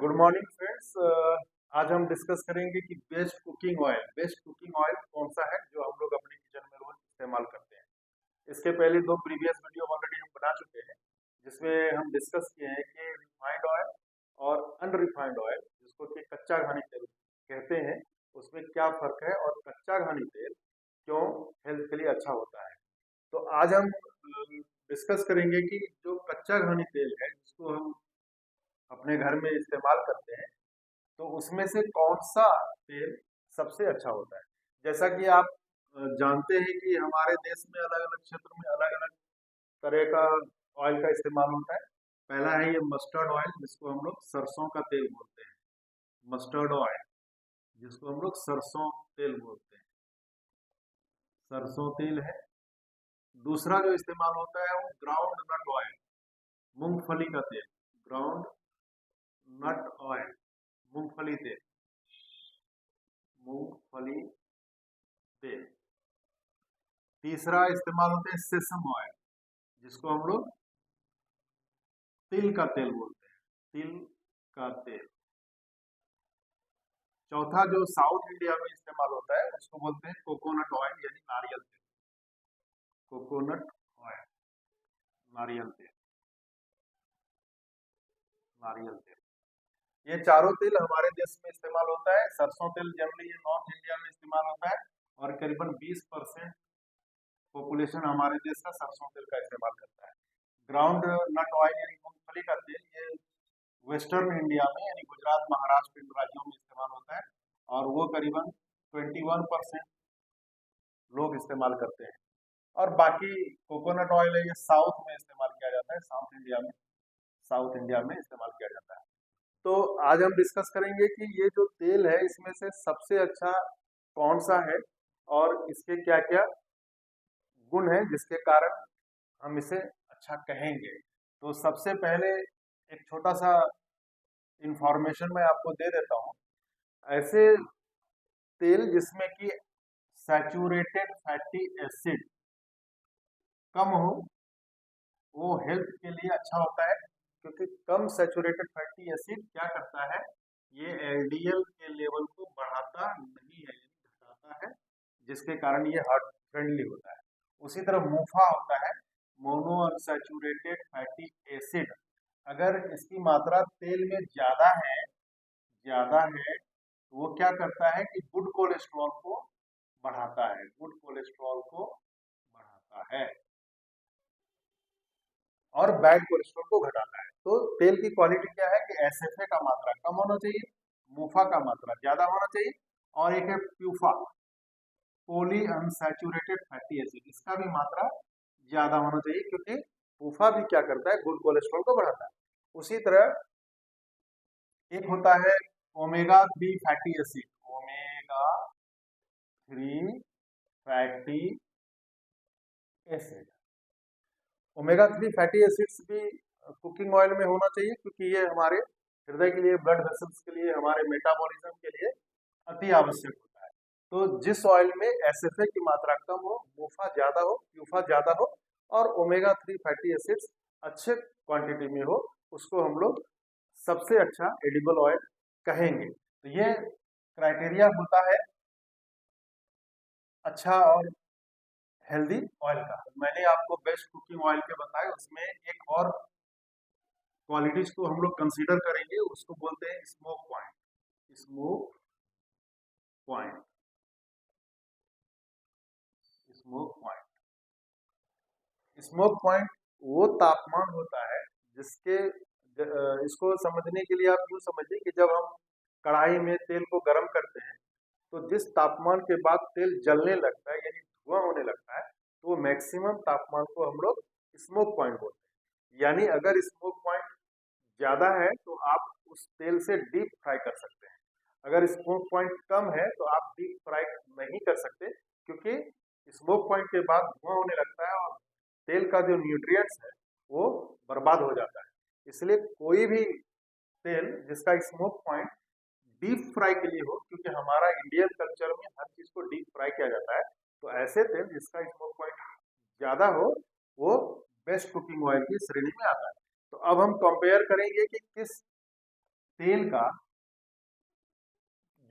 Good morning friends. आज हम discuss करेंगे कि बेस्ट कुकिंग ऑयल कौन सा है जो हम लोग अपने किचन में रोज इस्तेमाल करते हैं। इसके पहले दो प्रीवियस वीडियो ऑलरेडी हम बना चुके हैं, जिसमें हम डिस्कस किए हैं कि रिफाइंड ऑयल और अनरिफाइंड ऑयल, जिसको कि कच्चा घानी तेल कहते हैं, उसमें क्या फर्क है और कच्चा घानी तेल क्यों हेल्थ के लिए अच्छा होता है। तो आज हम डिस्कस करेंगे कि जो कच्चा घानी तेल है, जिसको हम अपने घर में इस्तेमाल करते हैं, तो उसमें से कौन सा तेल सबसे अच्छा होता है। जैसा कि आप जानते हैं कि हमारे देश में अलग अलग क्षेत्र में अलग अलग तरह का ऑयल का इस्तेमाल होता है। पहला है ये मस्टर्ड ऑयल, जिसको हम लोग सरसों का तेल बोलते हैं। मस्टर्ड ऑयल, जिसको हम लोग सरसों तेल बोलते हैं, सरसों तेल है। दूसरा जो इस्तेमाल होता है वो ग्राउंड नट ऑयल, मूंगफली का तेल, ग्राउंड नट ऑयल, मूंगफली तेल, मूंगफली तेल। तीसरा इस्तेमाल होता है सेसम ऑयल, जिसको हम लोग तिल का तेल बोलते हैं, तिल का तेल। चौथा जो साउथ इंडिया में इस्तेमाल होता है उसको बोलते हैं कोकोनट ऑयल, यानी नारियल तेल, कोकोनट ऑयल, नारियल तेल, नारियल तेल। ये चारों तेल हमारे देश में इस्तेमाल होता है। सरसों तेल जनरली ये नॉर्थ इंडिया में इस्तेमाल होता है और करीबन 20% पॉपुलेशन हमारे देश का सरसों तेल का इस्तेमाल करता है। ग्राउंड नट ऑयल यानी मूंगफली का तेल, ये वेस्टर्न इंडिया में यानी गुजरात, महाराष्ट्र, इन राज्यों में इस्तेमाल होता है और वो करीबन 21% लोग इस्तेमाल करते हैं। और बाकी कोकोनट ऑयल है, ये साउथ में इस्तेमाल किया जाता है, साउथ इंडिया में इस्तेमाल किया जाता है। तो आज हम डिस्कस करेंगे कि ये जो तेल है इसमें से सबसे अच्छा कौन सा है और इसके क्या क्या गुण है जिसके कारण हम इसे अच्छा कहेंगे। तो सबसे पहले एक छोटा सा इंफॉर्मेशन मैं आपको दे देता हूँ। ऐसे तेल जिसमें कि सैचुरेटेड फैटी एसिड कम हो, वो हेल्थ के लिए अच्छा होता है, क्योंकि कम सैचुरेटेड फैटी एसिड क्या करता है, ये एलडीएल के लेवल को बढ़ाता नहीं है, घटाता है, जिसके कारण ये हार्ट फ्रेंडली होता है। उसी तरह मूफा होता है, मोनो अनसैचुरेटेड फैटी एसिड। अगर इसकी मात्रा तेल में ज्यादा है तो वो क्या करता है कि गुड कोलेस्ट्रॉल को बढ़ाता है, गुड कोलेस्ट्रॉल को बढ़ाता है और बैड कोलेस्ट्रॉल को घटाता है। तो तेल की क्वालिटी क्या है कि एसएफए का मात्रा कम होना चाहिए, मूफा का मात्रा ज्यादा होना चाहिए, और एक है PUFA, poly unsaturated fatty acid, इसका भी मात्रा ज्यादा होना चाहिए, क्योंकि पूफा भी क्या करता है, गुड कोलेस्ट्रॉल को बढ़ाता है। उसी तरह एक होता है omega 3 fatty acid, omega 3 fatty acid. Omega 3 fatty acids भी कुकिंग ऑयल में होना चाहिए, क्योंकि ये हमारे हृदय के लिए, ब्लड वेसल्स के लिए, हमारे मेटाबॉलिज्म के लिए अति आवश्यक होता है। तो जिस ऑयल में एसएफए की मात्रा कम हो, मूफा ज्यादा हो, प्यूफा ज्यादा हो और ओमेगा 3 फैटी एसिड्स अच्छे क्वांटिटी में हो, उसको हम लोग सबसे अच्छा एडिबल ऑयल कहेंगे। तो ये क्राइटेरिया होता है अच्छा और हेल्दी ऑयल का। मैंने आपको बेस्ट कुकिंग ऑयल के बताए, उसमें एक और क्वालिटीज को हम लोग कंसीडर करेंगे, उसको बोलते हैं smoke point, smoke point, smoke point. Smoke point वो तापमान होता है जिसके इसको समझने के लिए आप यूँ समझिए कि जब हम कढ़ाई में तेल को गर्म करते हैं, तो जिस तापमान के बाद तेल जलने लगता है यानी धुआं होने लगता है, तो वो मैक्सिमम तापमान को हम लोग स्मोक पॉइंट बोलते हैं। यानी अगर स्मोक पॉइंट ज़्यादा है तो आप उस तेल से डीप फ्राई कर सकते हैं। अगर स्मोक पॉइंट कम है तो आप डीप फ्राई नहीं कर सकते, क्योंकि स्मोक पॉइंट के बाद धुआं होने लगता है और तेल का जो न्यूट्रिएंट्स है वो बर्बाद हो जाता है। इसलिए कोई भी तेल जिसका स्मोक पॉइंट डीप फ्राई के लिए हो, क्योंकि हमारा इंडियन कल्चर में हर चीज़ को डीप फ्राई किया जाता है, तो ऐसे तेल जिसका स्मोक पॉइंट ज़्यादा हो वो बेस्ट कुकिंग ऑयल की श्रेणी में आता है। तो अब हम कंपेयर करेंगे कि किस तेल का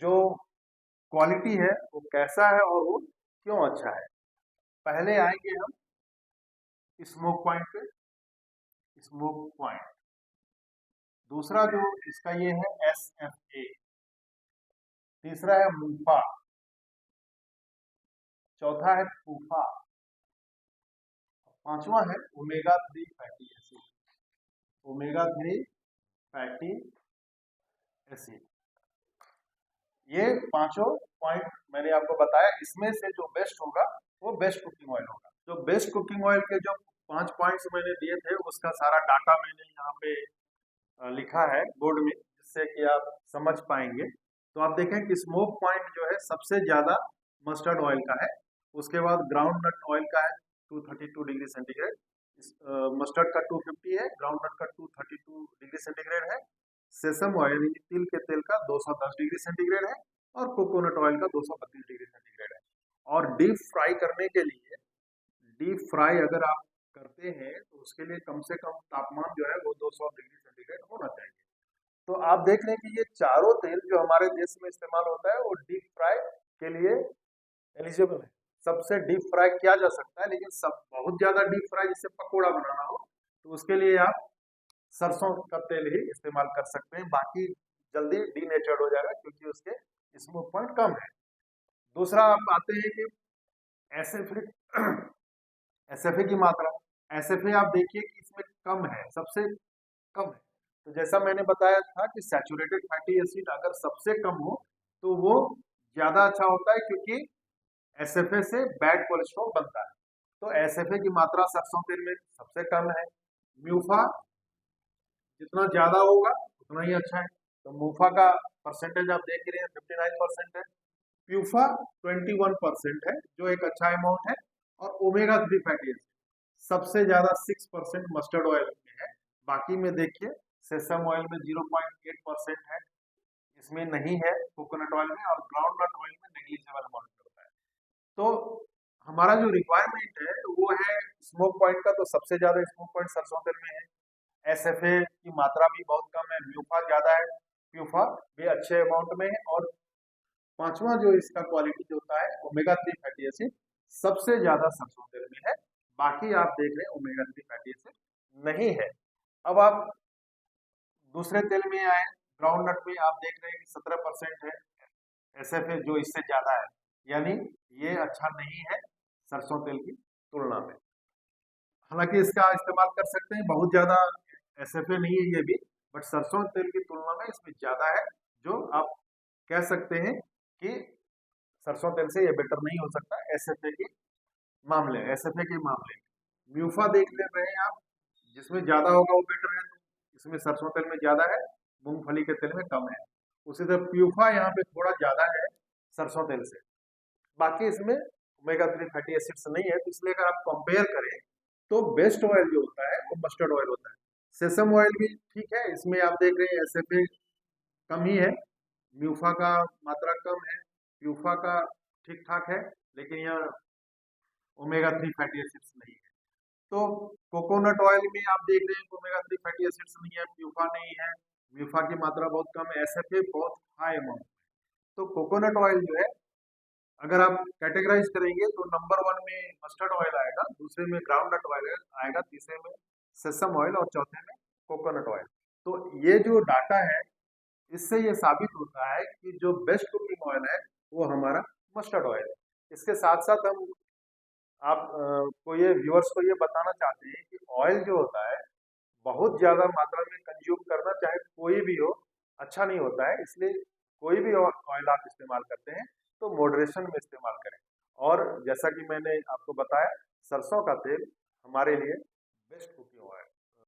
जो क्वालिटी है वो कैसा है और वो क्यों अच्छा है। पहले आएंगे हम स्मोक पॉइंट पे, स्मोक पॉइंट। दूसरा जो इसका ये है SFA। तीसरा है मूफा। चौथा है फूफा। पांचवा है omega 3 fatty acid. Omega 3 fatty acid. ये पांचों पॉइंट मैंने आपको बताया। इसमें से जो बेस्ट होगा वो बेस्ट कुकिंग ऑयल होगा। जो बेस्ट कुकिंग ऑयल के जो 5 पॉइंट्स मैंने दिए थे उसका सारा डाटा मैंने यहाँ पे लिखा है बोर्ड में, जिससे कि आप समझ पाएंगे। तो आप देखें कि स्मोक पॉइंट जो है सबसे ज्यादा मस्टर्ड ऑयल का है। उसके बाद ग्राउंड नट ऑयल का है 232 डिग्री सेंटीग्रेड। मस्टर्ड का 250 है, ग्राउंड नट का 232 डिग्री सेंटीग्रेड है। सेसम ऑयल यानी तिल के तेल का 210 डिग्री सेंटीग्रेड है। और कोकोनट ऑयल का 232 डिग्री सेंटीग्रेड है। और डीप फ्राई करने के लिए, डीप फ्राई अगर आप करते हैं तो उसके लिए कम से कम तापमान जो है वो 200 डिग्री सेंटीग्रेड होना चाहिए। तो आप देख लें कि ये चारों तेल जो हमारे देश में इस्तेमाल होता है वो डीप फ्राई के लिए एलिजिबल है। सबसे डीप फ्राई किया जा सकता है, लेकिन सब बहुत ज्यादा डीप फ्राई जिससे पकौड़ा बनाना हो तो उसके लिए आप सरसों का तेल ही इस्तेमाल कर सकते हैं। बाकी जल्दी डीनेचर्ड हो जाएगा क्योंकि उसके स्मोक पॉइंट कम है। दूसरा आप आते हैं कि एसएफए एसएफए की मात्रा। एसएफए आप देखिए कि इसमें कम है, सबसे कम है। तो जैसा मैंने बताया था कि सैचुरेटेड फैटी एसिड अगर सबसे कम हो तो वो ज्यादा अच्छा होता है, क्योंकि एसएफए से बैड कोलेस्ट्रॉल बनता है। तो एसएफए की मात्रा सरसों तेल में सबसे कम है। म्यूफा जितना ज्यादा होगा उतना ही अच्छा है। तो मूफा का परसेंटेज आप देख रहे हैं 59% है। प्यूफा 21% है, जो एक अच्छा अमाउंट है। और ओमेगा 3 फैटी एसिड सबसे ज्यादा 6% मस्टर्ड ऑयल में है। बाकी में देखिए सेसम ऑयल में 0.8% है, इसमें नहीं है कोकोनट ऑयल में, और ग्राउंड नट ऑयल में नेग्लिजिबल अमाउंट होता है। तो हमारा जो रिक्वायरमेंट है वो है स्मोक पॉइंट का, तो सबसे ज्यादा स्मोक पॉइंट सरसों तेल में है। एसएफए की मात्रा भी बहुत कम है, म्यूफा ज्यादा है, प्यूफा भी अच्छे अमाउंट में है। और पांचवा जो इसका क्वालिटी जो होता है ओमेगा 3 फैटी एसिड सबसे ज्यादा सरसों तेल में है। बाकी आप देख रहे हैं ओमेगा 3 फैटी एसिड नहीं है। अब आप दूसरे तेल में आए, ग्राउंड नट में आप देख रहे हैं कि 17% है एसएफए, जो इससे ज्यादा है, यानी ये अच्छा नहीं है सरसों तेल की तुलना में। हालांकि इसका इस्तेमाल कर सकते हैं, बहुत ज्यादा एसएफए नहीं है ये भी, बट सरसों तेल की तुलना में इसमें ज्यादा है, जो आप कह सकते हैं कि सरसों तेल से ये बेटर नहीं हो सकता एसएफए के मामले, एसएफए के मामले में। म्यूफा देख ले रहे हैं आप, जिसमें ज्यादा होगा वो बेटर है। तो इसमें सरसों तेल में ज्यादा है, मूंगफली के तेल में कम है। उसी तरह प्यूफा यहाँ पे थोड़ा ज्यादा है सरसों तेल से। बाकी इसमें ओमेगा 3 फैटी एसिड्स नहीं है, तो इसलिए अगर आप कंपेयर करें तो बेस्ट ऑयल जो होता है वो मस्टर्ड ऑयल होता है। सेसम ऑयल भी ठीक है, इसमें आप देख रहे हैं एसएफए कम ही है, म्यूफा का मात्रा कम है, प्यूफा का ठीक ठाक है, लेकिन यहाँ ओमेगा 3 फैटी एसिड्स नहीं है। तो कोकोनट ऑयल में आप देख रहे हैं ओमेगा 3 फैटी एसिड्स नहीं है, प्यूफा नहीं है, म्यूफा की मात्रा बहुत कम है, एसएफए बहुत हाई अमाउंट। तो कोकोनट ऑयल जो है अगर आप कैटेगराइज करेंगे तो नंबर 1 में मस्टर्ड ऑयल आएगा, दूसरे में ग्राउंड नट ऑयल आएगा, तीसरे में सेसम ऑयल और चौथे में कोकोनट ऑयल। तो ये जो डाटा है इससे ये साबित होता है कि जो बेस्ट कुकिंग ऑयल है वो हमारा मस्टर्ड ऑयल है। इसके साथ साथ हम आप को ये व्यूअर्स को ये बताना चाहते हैं कि ऑयल जो होता है बहुत ज्यादा मात्रा में कंज्यूम करना, चाहे कोई भी हो, अच्छा नहीं होता है। इसलिए कोई भी ऑयल आप इस्तेमाल करते हैं तो मॉडरेशन में इस्तेमाल करें। और जैसा कि मैंने आपको बताया, सरसों का तेल हमारे लिए बेस्ट कुकिंग ऑयल